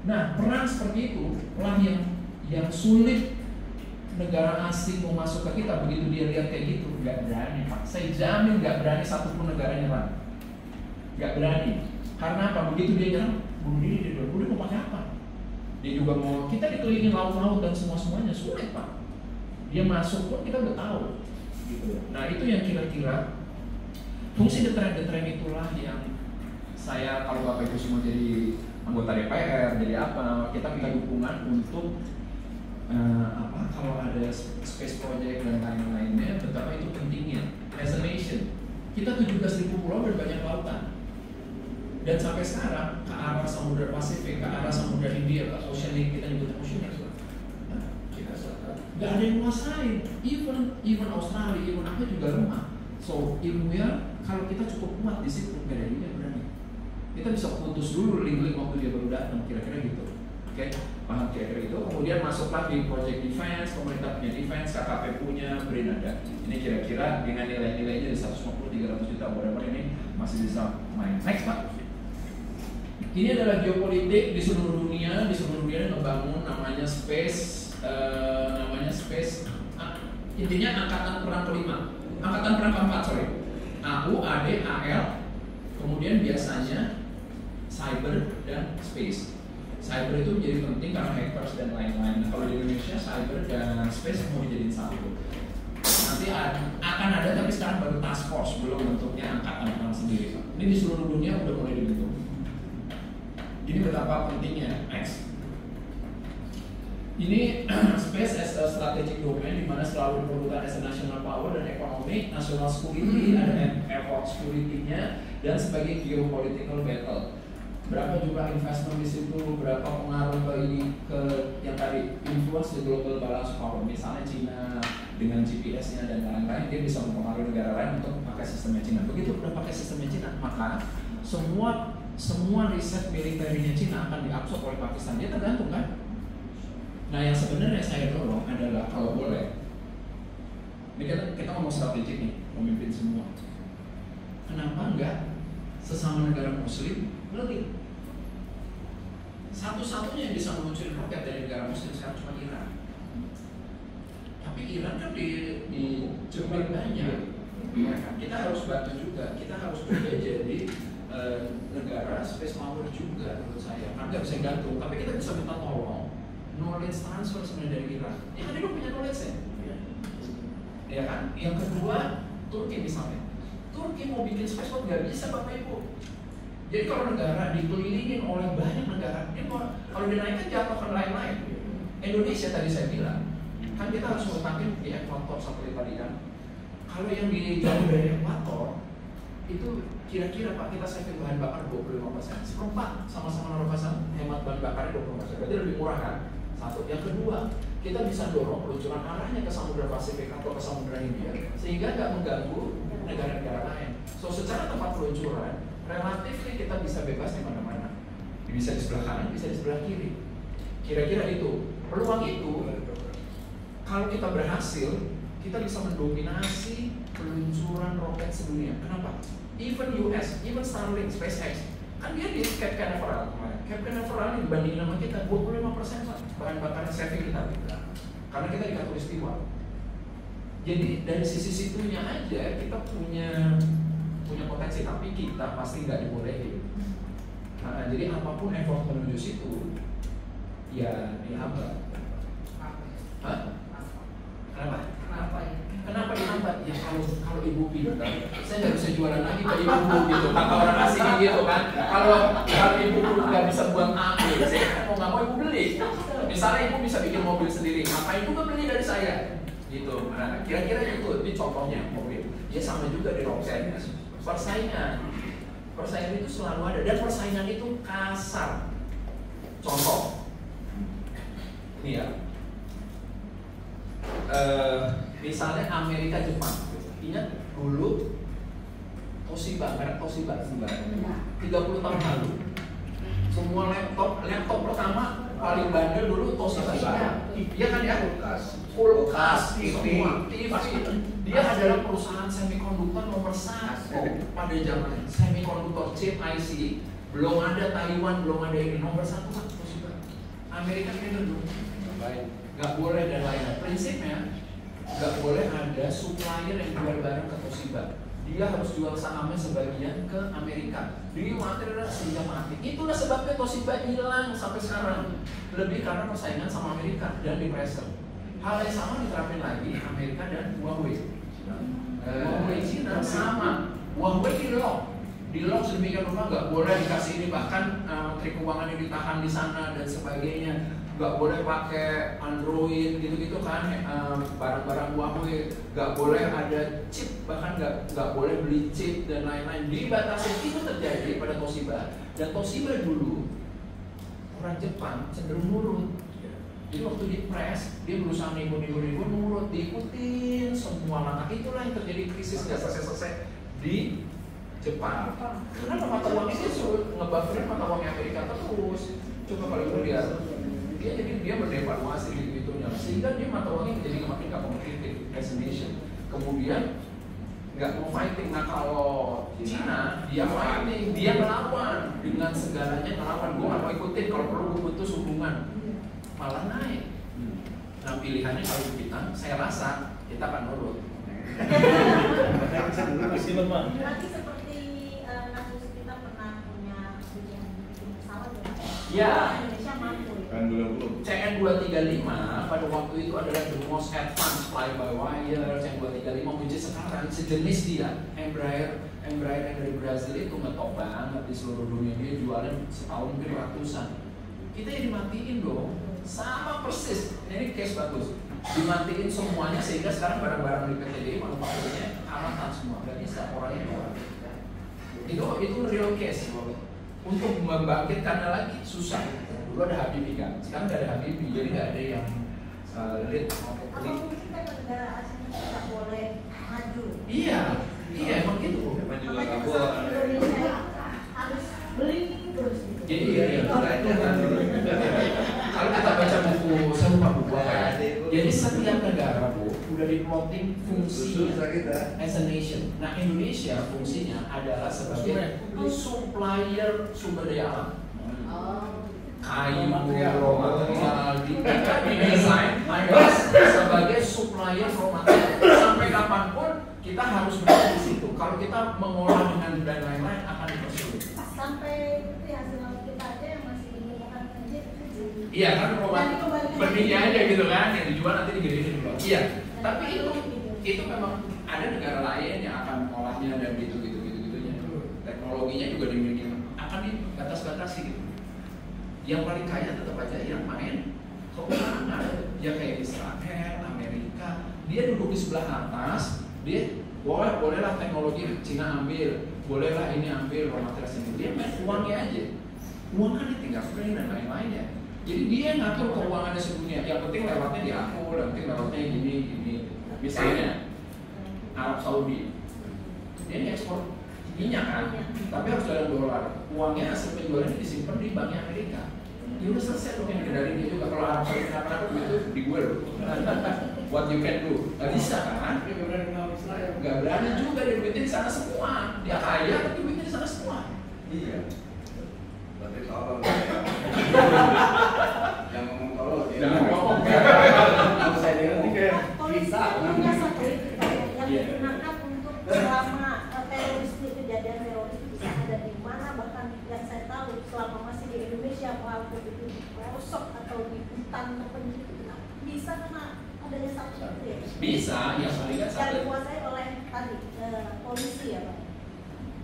Nah, perang seperti itu lah yang sulit negara asing mau masuk ke kita. Begitu dia lihat kayak gitu, nggak berani Pak. Saya jamin nggak berani satupun negara nyerang. Nggak berani. Karena apa? Begitu dia nyerang, bunuh diri dia dulu. Dia mau pakai apa? Dia juga mau, kita dikelilingi laut-laut dan semuanya sulit Pak. Dia masuk pun kita udah tahu. Gitu. Nah itu yang kira-kira fungsi deteren itulah yang saya, kalau Bapak Ibu semua jadi anggota DPR, jadi apa, kita minta dukungan untuk kalau ada space project dan lain-lainnya, betapa itu pentingnya. As a nation, kita 17.000 pulau dan banyak lautan, dan sampai sekarang ke arah Samudra Pasifik, ke arah Samudra Hindia, ke Oceanic, kita nyebutnya Oceanic, nggak ada yang nguasain. Even Australia, even apa juga lemah. So ilmunya, kalau kita cukup kuat di situ, nggak ada yang berani. Kita bisa putus dulu link-link waktu dia baru datang, kira-kira gitu. Oke, paham kira-kira itu. Kemudian masuklah di project defense, pemerintah punya defense, KKP punya, BRIN ada. Ini kira-kira dengan nilai-nilainya di 150-300 juta whatever, ini masih bisa main. Next Pak. Ini adalah geopolitik di seluruh dunia. Di seluruh dunia ngebangun namanya space, intinya angkatan perang kelima, angkatan perang keempat, sorry. AU, AD, AL, kemudian biasanya cyber dan space. Cyber itu menjadi penting karena hackers dan lain-lain. Kalau di Indonesia cyber dan space mau dijadiin satu. Nanti akan ada, tapi sekarang baru task force, belum bentuknya angkatan perang sendiri. Ini di seluruh dunia udah mulai dibentuk. Ini betapa pentingnya. Next. Ini space as a strategic domain, di mana selalu diperlukan as a national power dan ekonomi, national security, ada effort security-nya, dan sebagai geopolitical battle. Berapa jumlah investment di situ, berapa pengaruh ke ini, ke yang tadi influence the global balance power. Misalnya Cina dengan GPS-nya dan lain-lain, dia bisa mempengaruhi negara lain untuk pakai sistemnya Cina. Begitu udah pakai sistemnya Cina, maka semua riset militernya Cina akan diabsorb oleh Pakistan. Dia tergantung kan? Nah yang sebenarnya saya dorong adalah kalau boleh, ini kita ngomong strategik nih, memimpin semua. Kenapa enggak sesama negara Muslim lebih? Satu-satunya yang bisa meluncurkan roket dari negara Muslim sekarang cuma Iran. Tapi Iran kan di Jepang banyak. Kita harus bantu juga. Kita harus juga jadi negara space power juga menurut saya. Karena nggak bisa gantung, tapi kita bisa minta tolong. Knowledge transfer sebenarnya dari Iran. Ya kan dia punya knowledge ya. Ya kan. Yang kedua, Turki misalnya. Turki mau bikin space port nggak bisa Bapak Ibu. Jadi kalau negara dikelilingin oleh banyak negara, dia mau, kalau dinaikkan jatuh ke lain-lain. Indonesia tadi saya bilang, kan kita harus meletakkan di ekuator satelit tadi kan. Kalau yang di jauh dari ekuator, itu kira-kira Pak kita saving bahan bakar 25%. Seperempat sama-sama naruh pasang hemat bahan bakarnya 20%. Berarti lebih murah kan? Satu. Yang kedua, kita bisa dorong peluncuran arahnya ke Samudra Pasifik atau ke Samudra Hindia sehingga nggak mengganggu negara-negara lain. So secara tempat peluncuran, relatif kita bisa bebas di mana-mana. Bisa di sebelah kanan, bisa di sebelah kiri. Kira-kira itu. Peluang itu, kalau kita berhasil, kita bisa mendominasi peluncuran roket sedunia. Kenapa? Even US, even Starlink, SpaceX, kan dia di Cape Canaveral kemarin. Cape Canaveral dibandingin sama kita 25% bahan bakar saving kita. Karena kita di Katulistiwa. Jadi dari sisi situnya aja kita punya potensi, tapi kita pasti nggak dibolehin. Nah, jadi apapun effort menuju situ, ya dihambat. Hah? Kenapa dihambat? Ya kalau ibu pintar, saya nggak bisa jualan lagi ke ibu gitu. Kata orang asing gitu kan. Kalau ibu nggak bisa buat apa, saya mau nggak mau ibu beli. Misalnya ibu bisa bikin mobil sendiri, ngapain juga beli dari saya? Gitu. Nah, kira-kira itu. Ini contohnya mobil. Ya sama juga di roket. Persaingan itu selalu ada, dan persaingan itu kasar. Contoh, ini ya. Misalnya Amerika Jepang, ingat dulu Toshiba, merek Toshiba 30 tahun lalu, semua laptop pertama paling bandel dulu Toshiba. Iya kan ya? Kulkas, TV. Dia adalah perusahaan semikonduktor nomor 1 pada zaman semikonduktor chip IC. Belum ada Taiwan, belum ada ini, nomor 1 Toshiba. Amerika kita dulu, nggak boleh dan lain-lain. Prinsipnya nggak boleh ada supplier yang jual barang ke Toshiba. Dia harus jual sahamnya sebagian ke Amerika. Dia mati sehingga mati. Itulah sebabnya Toshiba hilang sampai sekarang. Lebih karena persaingan sama Amerika dan di pressure. Hal yang sama diterapin lagi Amerika dan Huawei. Huawei Cina sama. Huawei di lock sedemikian rupa, nggak boleh dikasih ini, bahkan menteri keuangannya ditahan di sana dan sebagainya. Nggak boleh pakai Android gitu-gitu kan, barang-barang Huawei, nggak boleh ada chip, bahkan nggak boleh beli chip dan lain-lain. Dibatasi. Itu terjadi pada Toshiba, dan Toshiba dulu orang Jepang cenderung nurut. Jadi waktu di press dia berusaha nego nurut, diikutin semua langkah. Itulah yang terjadi krisis nggak selesai di Jepang. Karena mata uangnya itu ngebufferin mata uangnya Amerika terus. Coba kalau kita lihat, dia berdevaluasi gitu-gitunya, sehingga dia mata uangnya menjadi makin nggak kompetitif as a nation. Kemudian nggak mau fighting. Nah kalau Cina dia fighting, dia melawan dengan segalanya, melawan. Gue nggak mau ikutin, kalau perlu gue putus hubungan, malah naik. Nah pilihannya kalau kita, saya rasa kita akan nurut. Berarti seperti kasus kita pernah punya ujian bikin pesawat ya. Indonesia mampu. CN235 pada waktu itu adalah the most advanced fly-by-wire. CN235 which is sekarang sejenis dia. Embraer yang dari Brazil itu ngetop banget di seluruh dunia. Dia jualnya setahun mungkin ratusan. Kita yang dimatiin dong. Sama persis. Ini case bagus. Dimatiin semuanya sehingga sekarang barang-barang di PT DI manufakturnya amatan semua. Berarti setiap orangnya keluar. Itu real case. Untuk membangkitkannya lagi susah. Dulu ada Habibie kan, sekarang nggak ada Habibie, jadi nggak ada yang lead. Apa mungkin kan negara asing tidak boleh maju? Iya emang gitu. Makanya pesawat Indonesia harus beli terus. Jadi kalau kita baca buku, saya lupa buku apa ya. Jadi setiap negara udah di-plotting fungsi as a nation. Nah Indonesia fungsinya adalah sebagai supplier sumber daya alam. Kayu, raw material, kita didesain sebagai supplier raw material. Sampai kapanpun kita harus berada di situ. Kalau kita mengolah dengan dan lain-lain akan dipersulit. Sampai hasil laut kita aja yang masih digunakan kecil. Iya kan, benihnya aja gitu kan, yang dijual nanti digedein dulu. Iya, tapi itu memang ada negara lain yang akan mengolahnya dan gitu-gitunya. Teknologinya juga dimiliki, akan dibatas-batasi gitu. Yang paling kaya tetap aja yang main keuangan, ya kayak Israel, Amerika. Dia duduk di sebelah atas, dia bolehlah teknologi Cina ambil, bolehlah ini ambil raw material sendiri. Dia main uangnya aja. Uang kan ditinggal print dan lain-lainnya. Jadi dia ngatur keuangannya sedunia. Yang penting lewatnya di aku, yang penting lewatnya gini. Misalnya Arab Saudi, dia ini ekspor minyak kan, tapi harus dalam dolar. Uangnya hasil penjualannya disimpan di banknya Amerika. Ya udah selesai dong yang kendali dia juga. Kalau Arab Saudi kenapa itu di gue loh. What you can do, nggak bisa kan? Nggak berani juga, dia duitnya di sana semua. Dia kaya tapi duitnya di sana semua. Iya. Berarti tolong. Yang ngomong tolong. Jangan ngomong. Kalau saya dengar ini kayak bisa. Yang digunakan untuk selama teroris kejadian teroris bisa ada di mana, bahkan yang saya tahu selama masih di Indonesia walaupun itu di pelosok atau di hutan terpencil itu bisa karena adanya satu itu ya. Bisa, ya paling kan yang satu. dikuasai oleh tadi polisi ya Pak.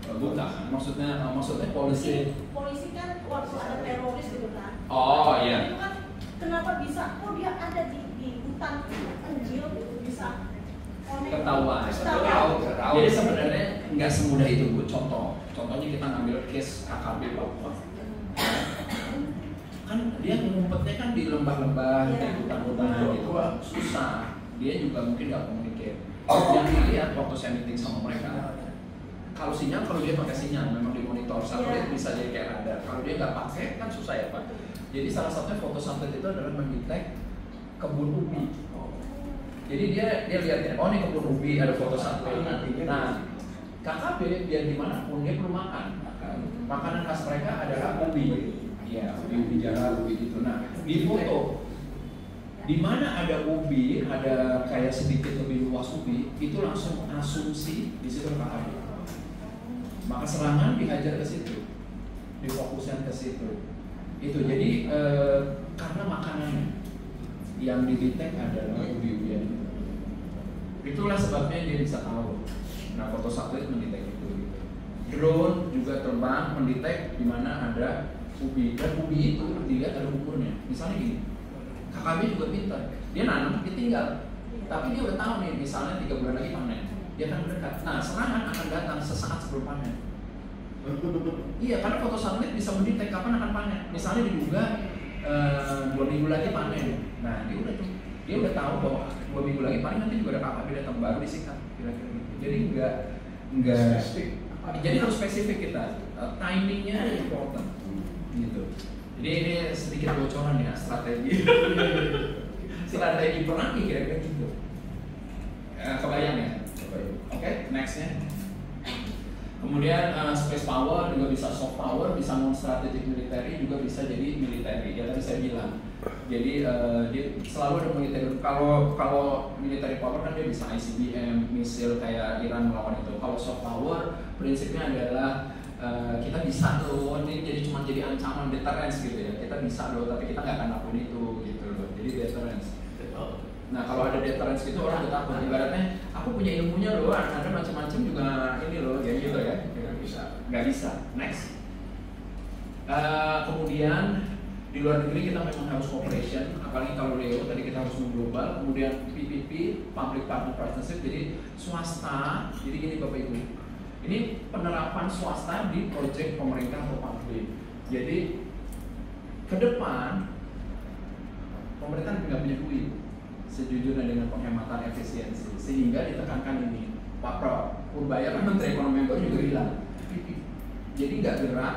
Bukan, maksudnya polisi. Polisi kan waktu ada teroris gitu kan. Oh iya. Itu kan kenapa bisa? Oh dia ada di hutan kecil gitu bisa. Ketahuan. Jadi sebenarnya nggak semudah itu Bu. Contohnya kita ngambil case KKB Papua. Kan dia ngumpetnya kan di lembah-lembah, di hutan-hutan gitu, susah. Dia juga mungkin nggak komunikasi. Yang dilihat waktu saya meeting sama mereka, kalau dia pakai sinyal memang dimonitor, satelit bisa jadi kayak radar. Kalau dia nggak pakai kan susah ya Pak. Jadi salah satunya foto satelit itu adalah mendetek kebun ubi. Jadi dia lihatnya, oh ini kebun ubi ada foto satelit. Nah KKB biar dimanapun dia perlu makan. Makanan khas mereka adalah ubi. Ya, ubi jarak, ubi gitu. Nah, di foto di mana ada ubi, ada kayak sedikit lebih luas ubi, itu langsung asumsi di situ KKB. Maka serangan dihajar ke situ, difokuskan ke situ. Itu jadi karena makanannya yang didetek adalah ubi-ubian. Itulah sebabnya dia bisa tahu. Nah, foto satelit mendetek itu. Drone juga terbang mendetek di mana ada ubi, dan ubi itu dilihat ada umurnya. Misalnya gini, KKB juga pintar, dia nanam, dia tinggal, tapi dia udah tahu nih, misalnya 3 bulan lagi panen, dia akan mendekat. Nah, serangan akan datang sesaat sebelum panen. Iya, karena foto satelit bisa mendetek kapan akan panen. Misalnya diduga 2 minggu lagi panen. Nah, dia udah tahu bahwa 2 minggu lagi panen, nanti juga ada KKB datang baru disikat, kira-kira gitu. Jadi enggak jadi harus spesifik kita. Timingnya important. Gitu. Jadi ini sedikit bocoran ya strategi perang kira-kira gitu. Kebayang ya? Oke, nextnya. Kemudian space power juga bisa, soft power bisa, non strategic military juga bisa jadi military. Ya tadi saya bilang. Jadi dia selalu ada military. Kalau military power kan dia bisa ICBM, misil kayak Iran melawan itu. Kalau soft power prinsipnya adalah kita bisa loh, ini cuma jadi ancaman, deterrence gitu ya. Kita bisa loh, tapi kita nggak akan lakuin itu gitu loh. Jadi deterrence. Nah, kalau ada deterrence gitu orang udah takut. Ibaratnya aku punya ilmunya loh, ada macam-macam juga ini loh, kayak gitu ya. Nggak bisa. Next. Kemudian di luar negeri kita memang harus cooperation, apalagi kalau Leo tadi kita harus mengglobal. Kemudian PPP, Public Private Partnership, jadi swasta. Jadi gini Bapak Ibu. Ini penerapan swasta di proyek pemerintah atau publik. Jadi ke depan pemerintah nggak punya duit sejujurnya dengan penghematan efisiensi, sehingga ditekankan ini. Pak Purbaya kan Menteri Ekonomi baru juga bilang, jadi nggak gerak,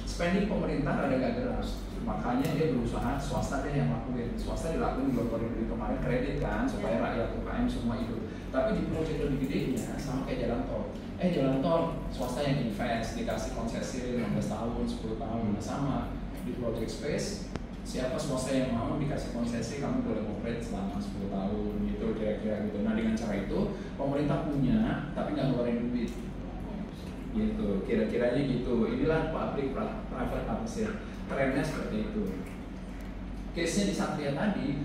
spending pemerintah ada nggak gerak. Makanya dia berusaha swasta deh yang lakuin. Swasta dilakuin di koridor kemarin kredit kan supaya rakyat UKM semua hidup. Tapi di proyek lebih gedenya sama kayak jalan tol. Jalan tol swasta yang invest, dikasih konsesi 15 tahun, 10 tahun, sama di project space. Siapa swasta yang mau dikasih konsesi, kamu boleh operate selama 10 tahun gitu kira-kira gitu. Nah, dengan cara itu pemerintah punya tapi nggak ngeluarin duit. Gitu, kira-kiranya gitu. Inilah public private partnership. Trennya seperti itu. Case-nya di Satria tadi,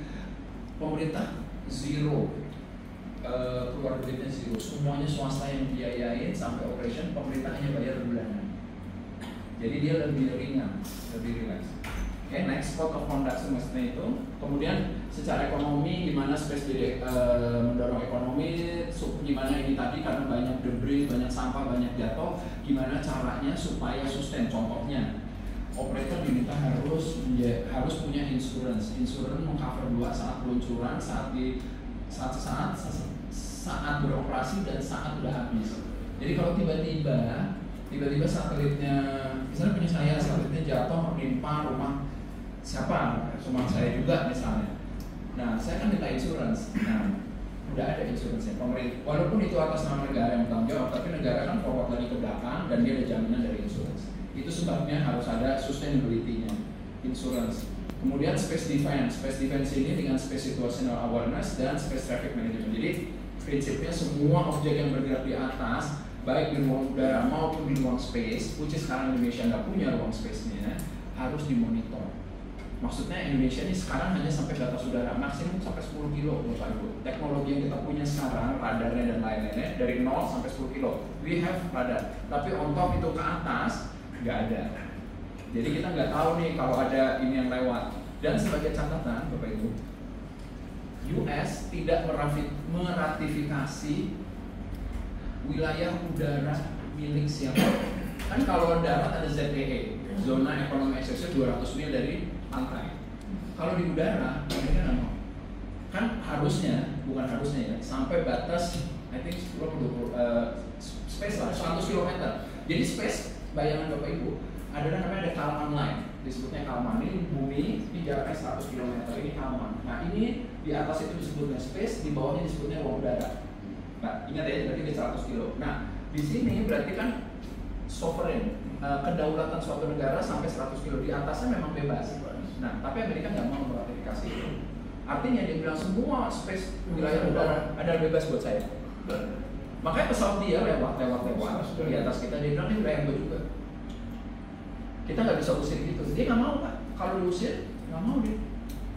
pemerintah zero, keluar duitnya zero, semuanya swasta yang biayain sampai operation, pemerintah hanya bayar bulanan. Jadi dia lebih ringan, lebih relax. Oke, next, code of conduct semester itu. Kemudian secara ekonomi, gimana space jadi mendorong ekonomi, gimana ini tadi karena banyak debris, banyak sampah, banyak jatuh, gimana caranya supaya sustain. Contohnya, operator diminta harus punya insurance mengcover 2 saat peluncuran, saat beroperasi dan saat udah habis. Jadi kalau tiba-tiba satelitnya, misalnya punya saya, satelitnya jatuh menimpa rumah siapa, rumah saya juga misalnya. Nah, saya kan minta insurance. Nah, udah ada insurance-nya pemerintah. Walaupun itu atas nama negara yang bertanggung jawab, tapi negara kan forward lagi ke belakang dan dia ada jaminan dari insurance. Itu sebabnya harus ada sustainability-nya, insurance. Kemudian space defense ini dengan space situational awareness dan space traffic management. Jadi prinsipnya semua objek yang bergerak di atas, baik di ruang udara maupun di ruang space, which is sekarang Indonesia nggak punya ruang space-nya, harus dimonitor. Maksudnya Indonesia ini sekarang hanya sampai batas udara maksimum sampai 10 kilo Bapak Ibu. Teknologi yang kita punya sekarang, radarnya dan lain-lainnya dari 0 sampai 10 kilo. We have radar, tapi on top itu ke atas nggak ada. Jadi kita nggak tahu nih kalau ada ini yang lewat. Dan sebagai catatan Bapak Ibu, US tidak meratifikasi wilayah udara milik siapa. Kan kalau darat ada ZEE, zona ekonomi eksklusif 200 mil dari pantai. Kalau di udara, mereka nggak mau. Kan harusnya, bukan harusnya ya, sampai batas, I think 10-20 space lah, 100 km. Jadi space, bayangan Bapak Ibu, ada Kalman Line, disebutnya Kalman. Ini bumi, di jaraknya 100 km, ini Kalman. Nah ini di atas itu disebutnya space, di bawahnya disebutnya ruang udara. Nah ingat ya, berarti di 100 kilo. Nah di sini berarti kan sovereign, kedaulatan suatu negara sampai 100 kilo, di atasnya memang bebas. Nah, tapi Amerika nggak mau meratifikasi itu. Artinya dia bilang semua space wilayah udara ada bebas buat saya. Makanya pesawat dia lewat di atas kita, dia bilang ini wilayah gue juga. Kita nggak bisa usir gitu. Dia nggak mau Pak. Kalau diusir nggak mau dia.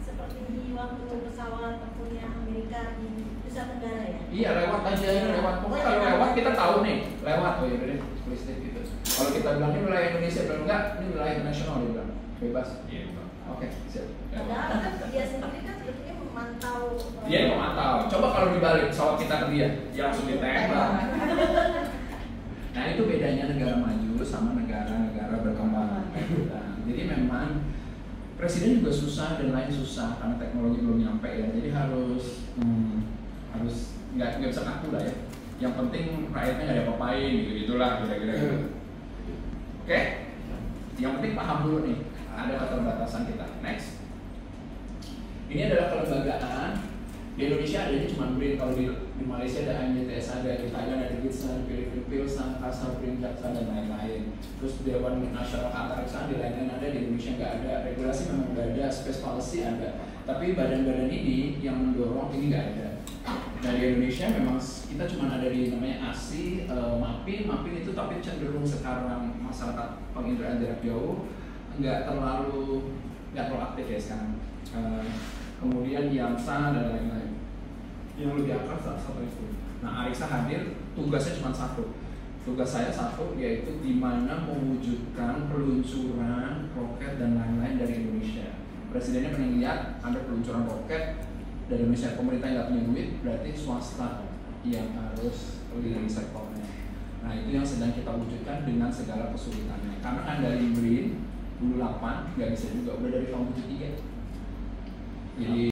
Seperti waktu pesawat tempurnya Amerika di Nusa Tenggara ya. Iya lewat aja, lewat. Pokoknya kalau lewat kita tahu nih, lewat. Oh ya udah deh, listrik gitu. Kalau kita bilang ini wilayah Indonesia, bilang enggak, ini wilayah nasional, dia bilang bebas. Iya. Oke, siap. Padahal kan dia sendiri kan sebetulnya memantau. Dia memantau. Coba kalau dibalik pesawat kita ke dia, dia langsung ditembak. Nah itu bedanya negara maju sama negara-negara berkembang. Nah, jadi memang presiden juga susah dan lain susah karena teknologi belum nyampe ya. Jadi harus nggak bisa kaku lah ya. Yang penting rakyatnya nggak ada apa-apain gitu gitulah kira-kira gitu. Oke? Yang penting paham dulu nih ada keterbatasan kita. Next. Ini adalah kelembagaan. Di Indonesia adanya cuma BRIN, kalau di Malaysia ada ANJTS, ada di Thailand ada Gitsna, di Filipina Pilsa, Kasar, BRIN, Jaksa dan lain-lain. Terus Dewan Nasional Keantariksaan di lain-lain ada, di Indonesia nggak ada. Regulasi memang nggak ada, space policy ada. Tapi badan-badan ini yang mendorong ini nggak ada. Nah di Indonesia memang kita cuma ada di namanya ASI, MAPIN itu tapi cenderung sekarang masyarakat penginderaan jarak jauh nggak terlalu aktif ya sekarang. Kemudian YAMSA dan lain-lain yang lebih akrab salah satu itu. Nah Ariksa hadir, tugasnya cuma satu. Tugas saya satu, yaitu gimana mewujudkan peluncuran roket dan lain-lain dari Indonesia. Presidennya melihat ada peluncuran roket dari Indonesia, pemerintah nggak punya duit, berarti swasta yang harus di sektornya. Nah itu yang sedang kita wujudkan dengan segala kesulitannya. Karena kan dari BRIN dulu 8 nggak bisa juga, udah dari tahun 73. Jadi